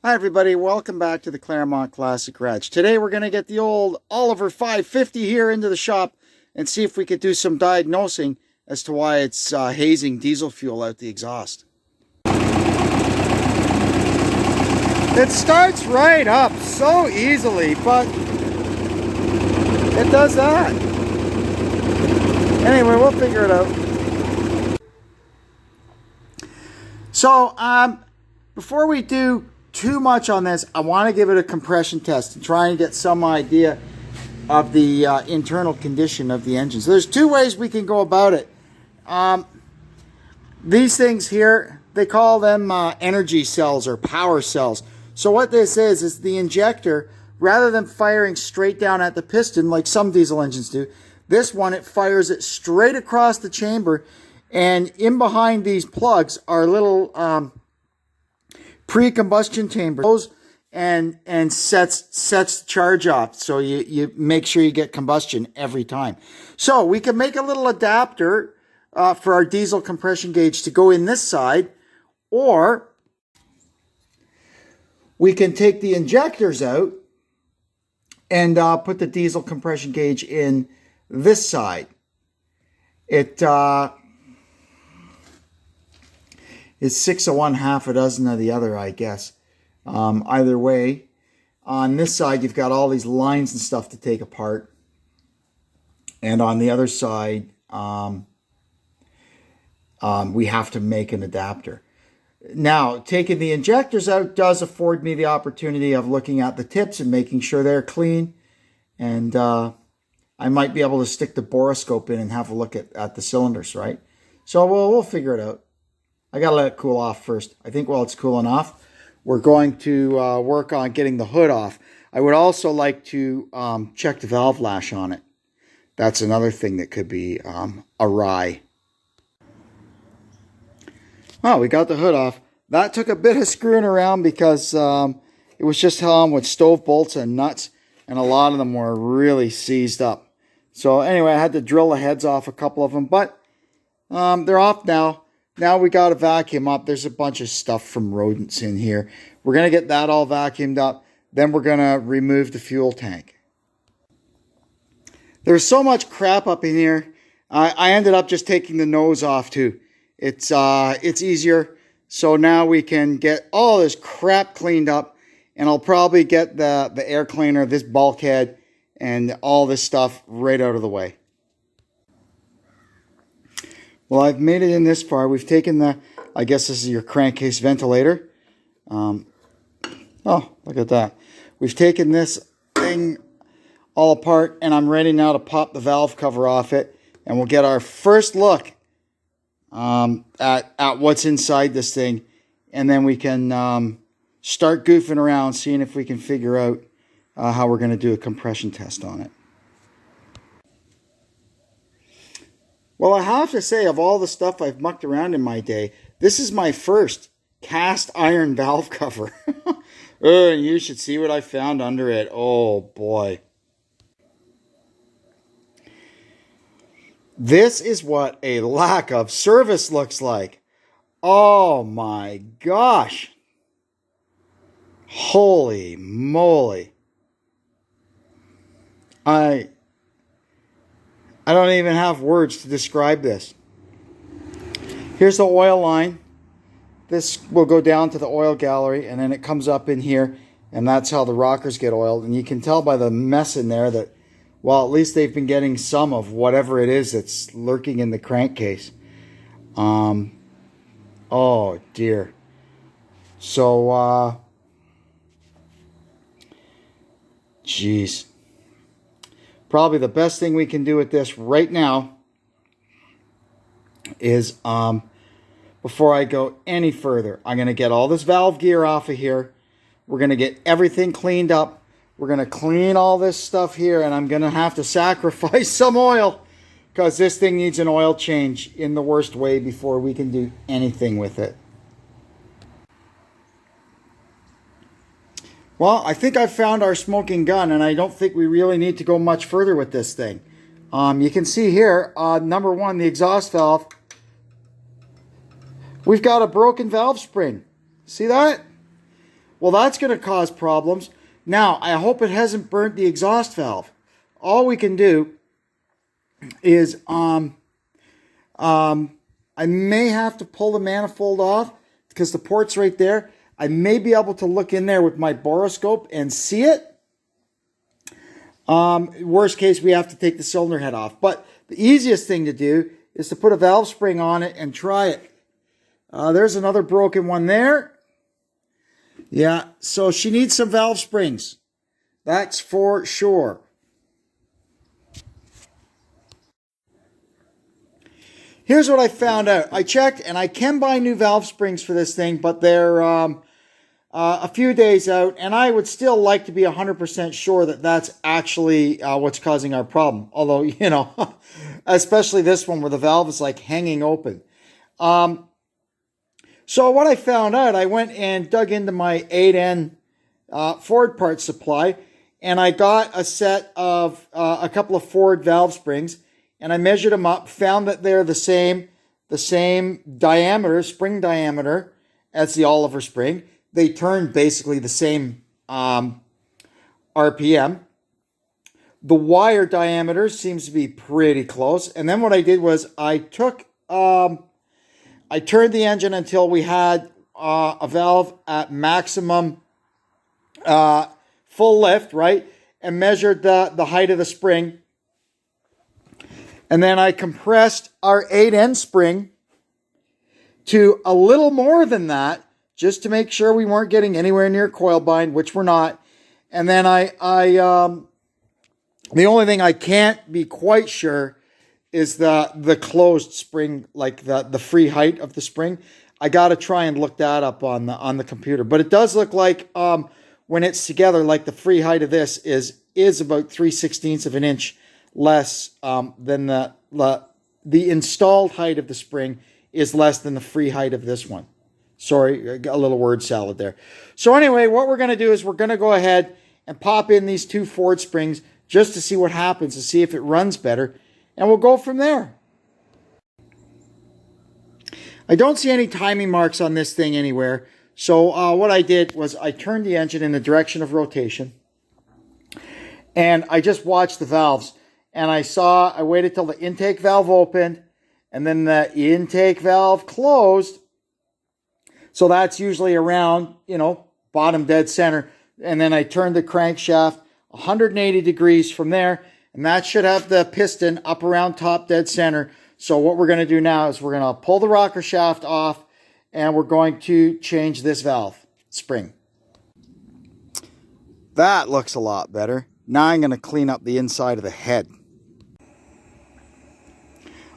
Hi everybody, welcome back to the Claremont Classic Garage. Today we're going to get the old Oliver 550 here into the shop and see if we could do some diagnosing as to why it's hazing diesel fuel out the exhaust. It starts right up so easily, but it does that. Anyway, we'll figure it out. So, before we do too much on this, I want to give it a compression test and try and get some idea of the internal condition of the engine. So there's two ways we can go about it. These things here, they call them energy cells or power cells. So what this is the injector, rather than firing straight down at the piston like some diesel engines do, this one, it fires it straight across the chamber, and in behind these plugs are little pre-combustion chambers, and sets the charge off, so you make sure you get combustion every time. So we can make a little adapter for our diesel compression gauge to go in this side, or we can take the injectors out and put the diesel compression gauge in this side. It is 6 of one, half a dozen of the other, I guess. Either way, on this side, you've got all these lines and stuff to take apart. And on the other side, we have to make an adapter. Now, taking the injectors out does afford me the opportunity of looking at the tips and making sure they're clean. And I might be able to stick the borescope in and have a look at the cylinders, right? So we'll figure it out. I got to let it cool off first. I think while it's cooling off, we're going to work on getting the hood off. I would also like to check the valve lash on it. That's another thing that could be awry. Oh, we got the hood off. That took a bit of screwing around because it was just on with stove bolts and nuts, and a lot of them were really seized up. So anyway, I had to drill the heads off a couple of them, but they're off now. Now we got to vacuum up. There's a bunch of stuff from rodents in here. We're going to get that all vacuumed up. Then we're going to remove the fuel tank. There's so much crap up in here. I ended up just taking the nose off too. It's easier. So now we can get all this crap cleaned up. And I'll probably get the air cleaner, this bulkhead, and all this stuff right out of the way. Well, I've made it in this far. We've taken I guess this is your crankcase ventilator. Oh, look at that. We've taken this thing all apart, and I'm ready now to pop the valve cover off it, and we'll get our first look at what's inside this thing, and then we can start goofing around, seeing if we can figure out how we're going to do a compression test on it. Well, I have to say, of all the stuff I've mucked around in my day, this is my first cast iron valve cover. And you should see what I found under it. Oh, boy. This is what a lack of service looks like. Oh, my gosh. Holy moly. I don't even have words to describe this. Here's the oil line. This will go down to the oil gallery, and then it comes up in here, and that's how the rockers get oiled. And you can tell by the mess in there that, well, at least they've been getting some of whatever it is that's lurking in the crankcase. Oh, dear. So, geez. Probably the best thing we can do with this right now is, before I go any further, I'm going to get all this valve gear off of here. We're going to get everything cleaned up. We're going to clean all this stuff here, and I'm going to have to sacrifice some oil because this thing needs an oil change in the worst way before we can do anything with it. Well, I think I've found our smoking gun, and I don't think we really need to go much further with this thing. You can see here, number one, the exhaust valve. We've got a broken valve spring. See that? Well, that's going to cause problems. Now, I hope it hasn't burnt the exhaust valve. All we can do is I may have to pull the manifold off because the port's right there. I may be able to look in there with my boroscope and see it. Worst case, we have to take the cylinder head off. But the easiest thing to do is to put a valve spring on it and try it. There's another broken one there. Yeah, so she needs some valve springs. That's for sure. Here's what I found out. I checked, and I can buy new valve springs for this thing, but they're a few days out, and I would still like to be 100% sure that that's actually what's causing our problem. Although, you know, especially this one where the valve is like hanging open. So what I found out, I went and dug into my 8N Ford part supply, and I got a set of a couple of Ford valve springs, and I measured them up, found that they're the same diameter, spring diameter, as the Oliver spring. They turn basically the same RPM. The wire diameter seems to be pretty close. And then what I did was I turned the engine until we had a valve at maximum full lift, right? And measured the height of the spring. And then I compressed our 8N spring to a little more than that, just to make sure we weren't getting anywhere near coil bind, which we're not. And then the only thing I can't be quite sure is the closed spring, like the free height of the spring. I got to try and look that up on the computer. But it does look like when it's together, like the free height of this is about 3/16 of an inch less than the installed height of the spring is less than the free height of this one. Sorry, I got a little word salad there. So anyway, what we're going to do is we're going to go ahead and pop in these two Ford springs just to see what happens, to see if it runs better, and we'll go from there. I don't see any timing marks on this thing anywhere. So what I did was I turned the engine in the direction of rotation, and I just watched the valves. And I waited till the intake valve opened, and then the intake valve closed. So that's usually around, bottom dead center. And then I turned the crankshaft 180 degrees from there, and that should have the piston up around top dead center. So what we're going to do now is we're going to pull the rocker shaft off, and we're going to change this valve spring. That looks a lot better. Now I'm going to clean up the inside of the head.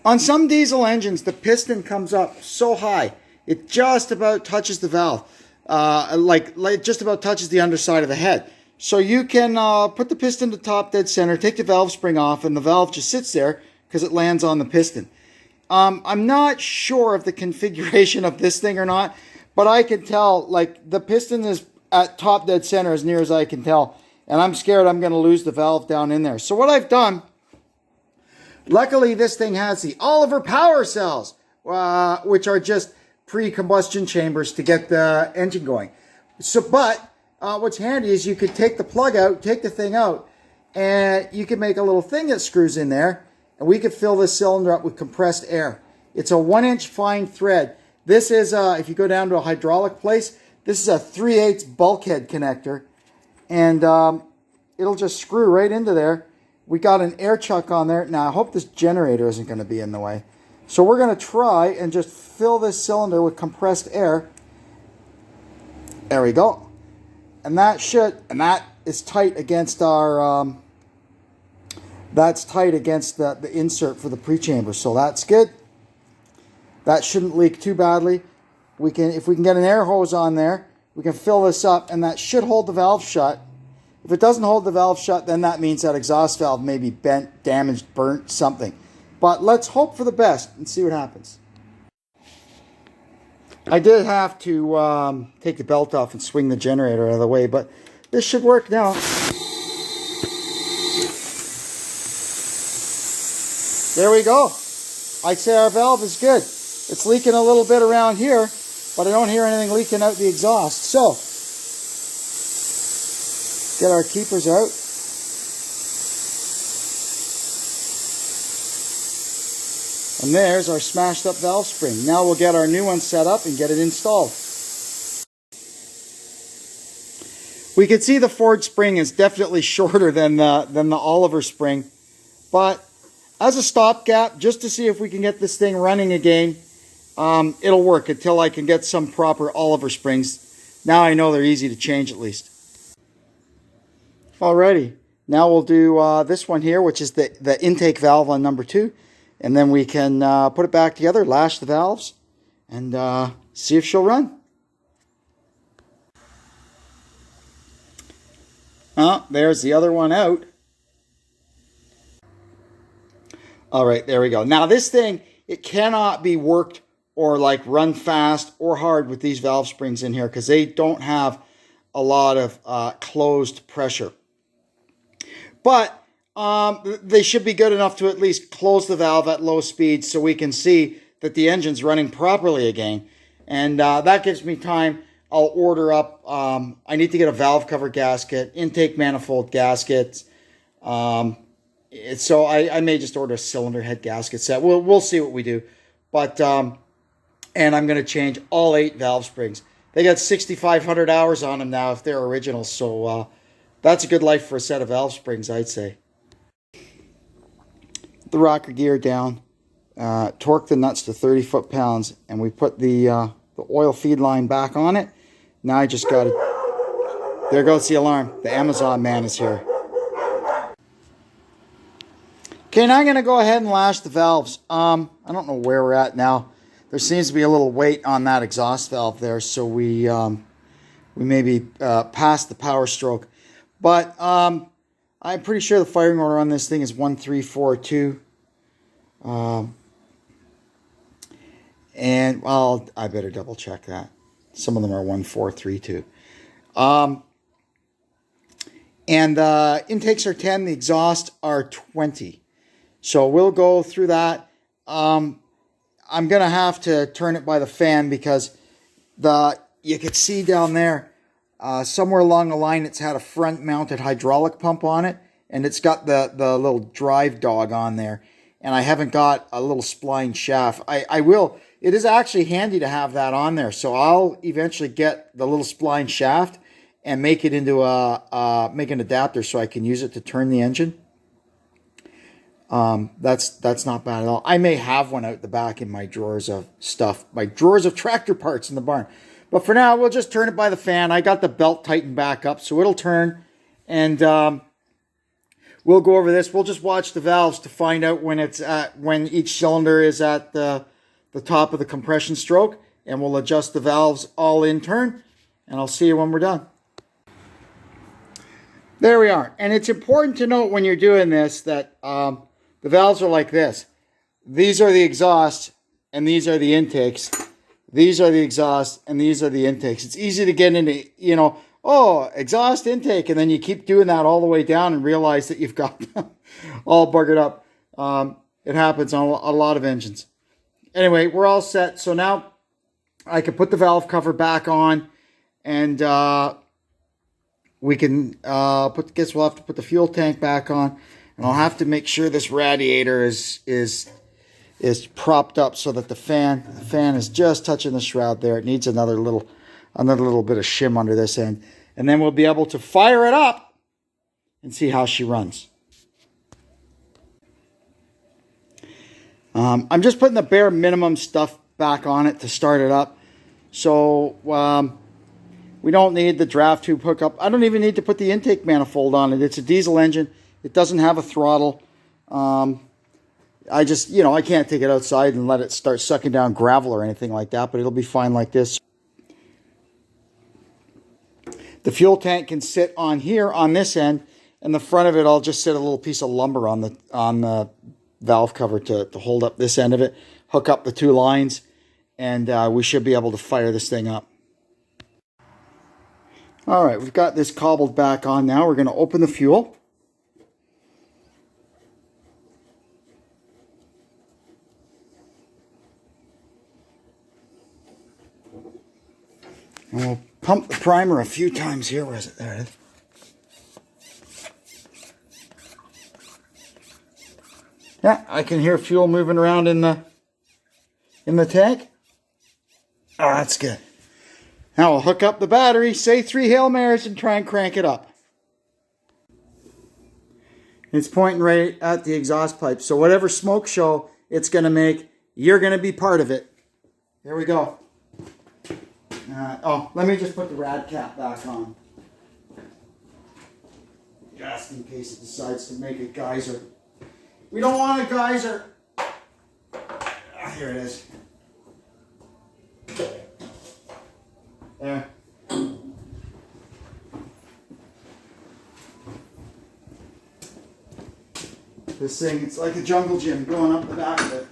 On some diesel engines, the piston comes up so high, it just about touches the valve, like just about touches the underside of the head. So you can put the piston to top dead center, take the valve spring off, and the valve just sits there because it lands on the piston. I'm not sure of the configuration of this thing or not, but I can tell, like, the piston is at top dead center as near as I can tell, and I'm scared I'm going to lose the valve down in there. So what I've done, luckily this thing has the Oliver power cells, which are just pre-combustion chambers to get the engine going. So, but what's handy is you could take the plug out, take the thing out, and you can make a little thing that screws in there, and we could fill this cylinder up with compressed air. It's a 1-inch fine thread. This is, if you go down to a hydraulic place, this is a 3/8 bulkhead connector, and it'll just screw right into there. We got an air chuck on there. Now, I hope this generator isn't going to be in the way. So we're going to try and just fill this cylinder with compressed air. There we go. And that is tight against our, that's tight against the insert for the pre-chamber. So that's good. That shouldn't leak too badly. If we can get an air hose on there, we can fill this up, and that should hold the valve shut. If it doesn't hold the valve shut, then that means that exhaust valve may be bent, damaged, burnt, something. But let's hope for the best and see what happens. I did have to take the belt off and swing the generator out of the way, but this should work now. There we go. I'd say our valve is good. It's leaking a little bit around here, but I don't hear anything leaking out the exhaust. So Get our keepers out. And there's our smashed up valve spring. Now we'll get our new one set up and get it installed. We can see the Ford spring is definitely shorter than the Oliver spring. But as a stopgap, just to see if we can get this thing running again, it'll work until I can get some proper Oliver springs. Now I know they're easy to change at least. Alrighty, now we'll do this one here, which is the intake valve on number 2. And then we can put it back together, lash the valves, and see if she'll run. Oh, there's the other one out. All right, there we go. Now this thing, it cannot be worked or like run fast or hard with these valve springs in here because they don't have a lot of closed pressure. But they should be good enough to at least close the valve at low speed so we can see that the engine's running properly again. And that gives me time. I'll order up, I need to get a valve cover gasket, intake manifold gaskets. So I may just order a cylinder head gasket set. We'll see what we do. But, and I'm going to change all 8 valve springs. They got 6,500 hours on them now if they're originals. So that's a good life for a set of valve springs, I'd say. The rocker gear down, torque the nuts to 30 foot-pounds, and we put the oil feed line back on it. Now I just got to, there goes the alarm. The Amazon man is here. Okay, now I'm going to go ahead and lash the valves. I don't know where we're at now. There seems to be a little weight on that exhaust valve there, so we may be past the power stroke. But I'm pretty sure the firing order on this thing is 1342. And, well, I better double check that. Some of them are 1432. And the intakes are 10, the exhaust are 20. So we'll go through that. I'm going to have to turn it by the fan because you could see down there, somewhere along the line, it's had a front-mounted hydraulic pump on it, and it's got the little drive dog on there. And I haven't got a little spline shaft. I will. It is actually handy to have that on there. So I'll eventually get the little spline shaft and make it into make an adapter so I can use it to turn the engine. That's not bad at all. I may have one out the back in my drawers of stuff, my drawers of tractor parts in the barn. But for now, we'll just turn it by the fan. I got the belt tightened back up, so it'll turn. And we'll go over this. We'll just watch the valves to find out when each cylinder is at the top of the compression stroke. And we'll adjust the valves all in turn. And I'll see you when we're done. There we are. And it's important to note when you're doing this that the valves are like this. These are the exhausts and these are the intakes. These are the exhausts and these are the intakes. It's easy to get into, oh, exhaust, intake, and then you keep doing that all the way down and realize that you've got them all buggered up. It happens on a lot of engines. Anyway, we're all set. So now I can put the valve cover back on and we can guess we'll have to put the fuel tank back on, and I'll have to make sure this radiator is propped up so that the fan is just touching the shroud there. It needs another little bit of shim under this end, and then we'll be able to fire it up and see how she runs. I'm just putting the bare minimum stuff back on it to start it up. So we don't need the draft tube hookup. I don't even need to put the intake manifold on it. It's a diesel engine. It doesn't have a throttle. I just, I can't take it outside and let it start sucking down gravel or anything like that, but it'll be fine like this. The fuel tank can sit on here on this end, and the front of it, I'll just sit a little piece of lumber on the valve cover to hold up this end of it, hook up the 2 lines, and we should be able to fire this thing up. All right, we've got this cobbled back on now. We're going to open the fuel. And we'll pump the primer a few times here. Where is it? There it is. Yeah, I can hear fuel moving around in the tank. Oh, that's good. Now we'll hook up the battery, say 3 Hail Marys, and try and crank it up. It's pointing right at the exhaust pipe. So whatever smoke show it's going to make, you're going to be part of it. Here we go. Let me just put the rad cap back on. Just in case it decides to make a geyser. We don't want a geyser. Here it is. There. This thing, it's like a jungle gym going up the back of it.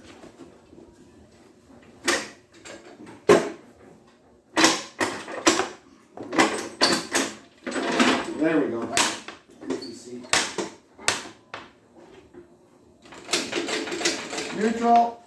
There we go. Neutral.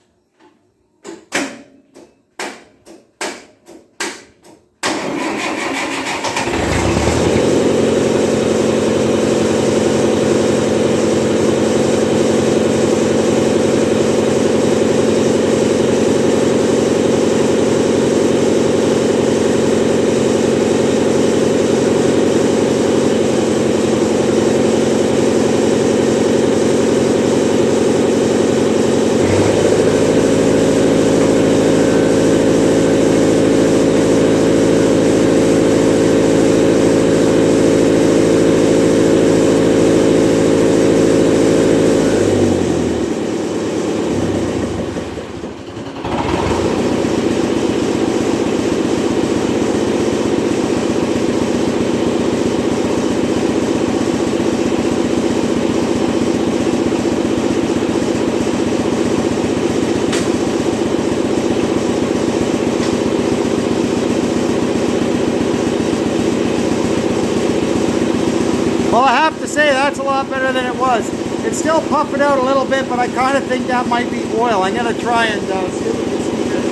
Well, I have to say that's a lot better than it was. It's still puffing out a little bit, but I kind of think that might be oil. I'm going to try and see what we see here.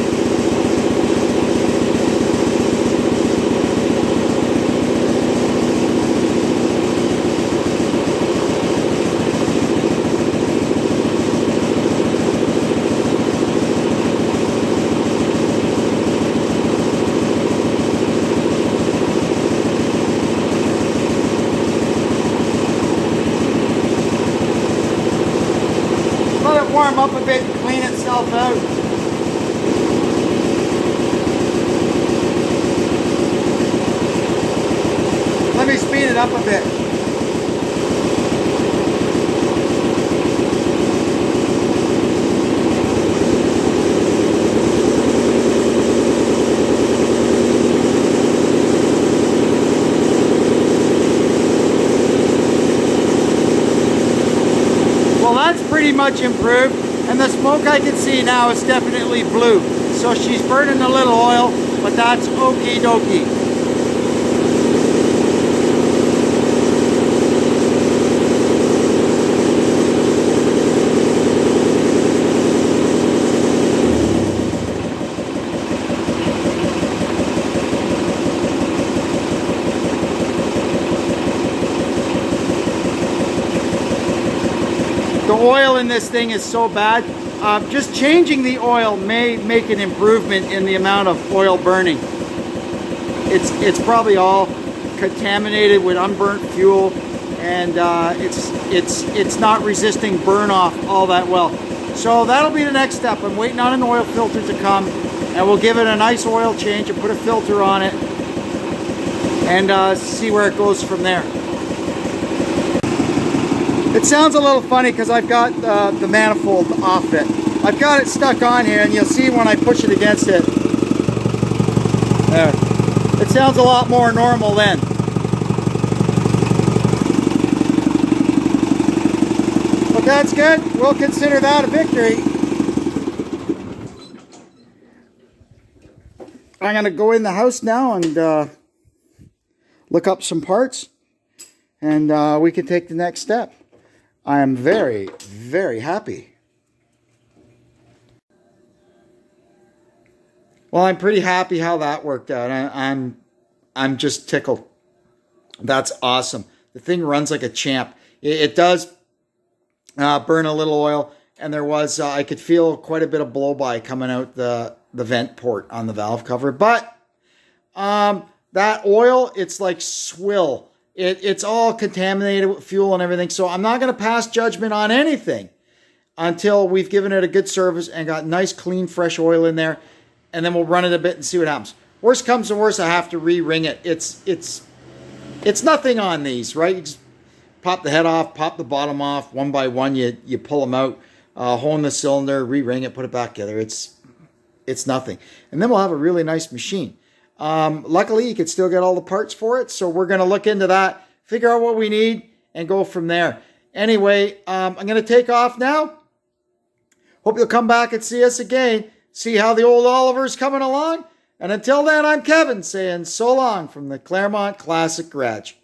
Let it warm up a bit and clean itself out. Let me speed it up a bit. Well, that's pretty much improved, and the smoke I can see now is definitely blue. So she's burning a little oil, but that's okie dokie. The oil in this thing is so bad. Just changing the oil may make an improvement in the amount of oil burning. It's probably all contaminated with unburnt fuel, and it's not resisting burn off all that well. So that'll be the next step. I'm waiting on an oil filter to come, and we'll give it a nice oil change and put a filter on it, and see where it goes from there. It sounds a little funny because I've got the manifold off it. I've got it stuck on here, and you'll see when I push it against it. There. It sounds a lot more normal then. But that's good. We'll consider that a victory. I'm going to go in the house now and look up some parts, and we can take the next step. I am very, very happy. Well, I'm pretty happy how that worked out. I'm just tickled. That's awesome. The thing runs like a champ. It does burn a little oil, and there was, I could feel quite a bit of blow-by coming out the vent port on the valve cover. But that oil, it's like swill. It's all contaminated with fuel and everything. So I'm not going to pass judgment on anything until we've given it a good service and got nice, clean, fresh oil in there. And then we'll run it a bit and see what happens. Worst comes to worst, I have to re-ring it. It's nothing on these, right? You just pop the head off, pop the bottom off. One by one, you pull them out, hole in the cylinder, re-ring it, put it back together. It's nothing. And then we'll have a really nice machine. Luckily, you can still get all the parts for it. So we're going to look into that, figure out what we need, and go from there. Anyway, I'm going to take off now. Hope you'll come back and see us again. See how the old Oliver's coming along. And until then, I'm Kevin saying so long from the Claremont Classic Garage.